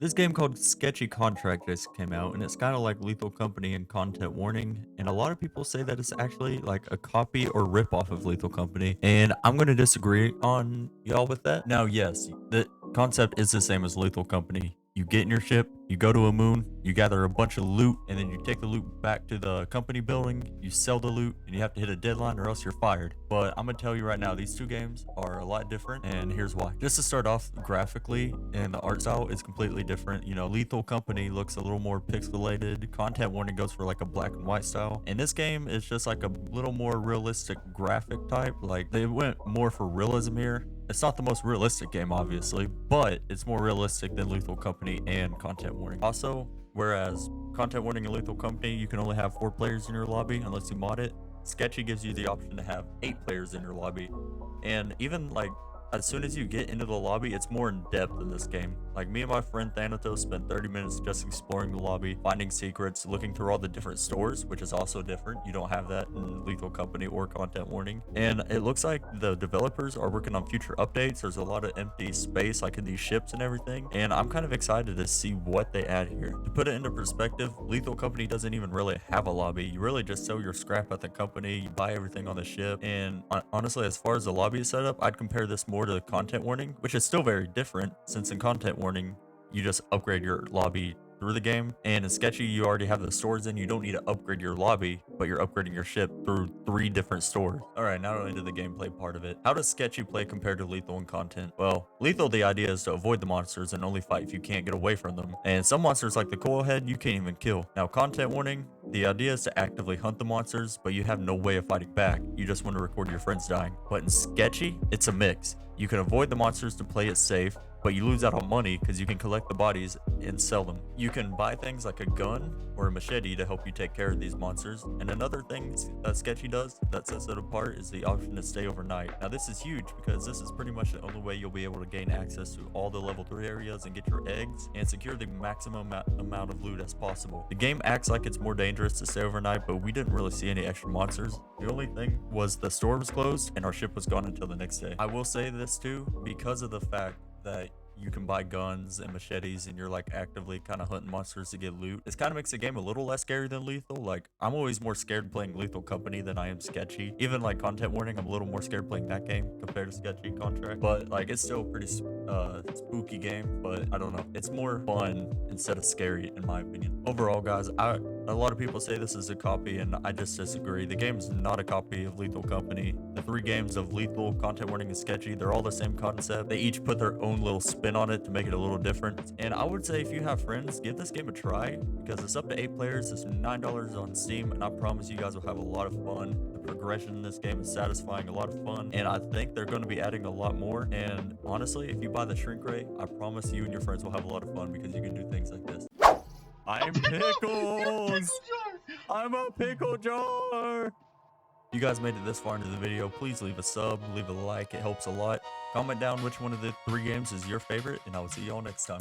This game called Sketchy Contract just came out, and it's kind of like Lethal Company and Content Warning. And a lot of people say that it's actually like a copy or rip off of Lethal Company. And I'm going to disagree on y'all with that. Now, yes, the concept is the same as Lethal Company. You get in your ship, you go to a moon, you gather a bunch of loot, and then you take the loot back to the company building, you sell the loot, and you have to hit a deadline or else you're fired. But I'm gonna tell you right now, these two games are a lot different, and here's why. Just to start off, graphically and the art style is completely different. You know, Lethal Company looks a little more pixelated. Content Warning goes for like a black and white style. And this game is just like a little more realistic graphic type. Like they went more for realism here. It's not the most realistic game, obviously, but it's more realistic than Lethal Company and Content Warning. Also, whereas Content Warning and Lethal Company, you can only have 4 players in your lobby unless you mod it. Sketchy gives you the option to have 8 players in your lobby. And even like as soon as you get into the lobby, it's more in depth in this game. Like me and my friend Thanatos spent 30 minutes just exploring the lobby, finding secrets, looking through all the different stores, which is also different. You don't have that in Lethal Company or Content Warning. And it looks like the developers are working on future updates. There's a lot of empty space like in these ships and everything. And I'm kind of excited to see what they add here. To put it into perspective, Lethal Company doesn't even really have a lobby. You really just sell your scrap at the company, you buy everything on the ship. And honestly, as far as the lobby is set up, I'd compare this more to Content Warning, which is still very different since in Content Warning, you just upgrade your lobby through the game, and in Sketchy, you already have the stores in. You don't need to upgrade your lobby, but you're upgrading your ship through 3 different stores. All right, now into the gameplay part of it. How does Sketchy play compared to Lethal and Content? Well, Lethal, the idea is to avoid the monsters and only fight if you can't get away from them. And some monsters like the coil head, you can't even kill. Now, Content Warning, the idea is to actively hunt the monsters, but you have no way of fighting back. You just want to record your friends dying. But in Sketchy, it's a mix. You can avoid the monsters to play it safe, but you lose out on money because you can collect the bodies and sell them. You can buy things like a gun or a machete to help you take care of these monsters. And another thing that Sketchy does that sets it apart is the option to stay overnight. Now this is huge because this is pretty much the only way you'll be able to gain access to all the level 3 areas and get your eggs and secure the maximum amount of loot as possible. The game acts like it's more dangerous to stay overnight, but we didn't really see any extra monsters. The only thing was the store was closed and our ship was gone until the next day. I will say this too, because of the fact that you can buy guns and machetes and you're like actively kind of hunting monsters to get loot. This kind of makes the game a little less scary than Lethal. Like I'm always more scared playing Lethal Company than I am Sketchy. Even like Content Warning, I'm a little more scared playing that game compared to Sketchy Contract. But like it's still a pretty spooky game, but I don't know. It's more fun instead of scary in my opinion. Overall, guys, a lot of people say this is a copy and I just disagree. The game's not a copy of Lethal Company. The 3 games of Lethal, Content Warning, and Sketchy, they're all the same concept. They each put their own little spin on it to make it a little different. And I would say if you have friends, give this game a try because it's up to 8 players. It's $9 on Steam, and I promise you guys will have a lot of fun. The progression in this game is satisfying, a lot of fun, and I think they're going to be adding a lot more. And honestly, if you buy the shrink ray, I promise you and your friends will have a lot of fun because you can do things like this. I'm Pickles! I'm a pickle jar! You guys made it this far into the video, please leave a sub, leave a like, it helps a lot. Comment down which one of the 3 games is your favorite, and I will see y'all next time.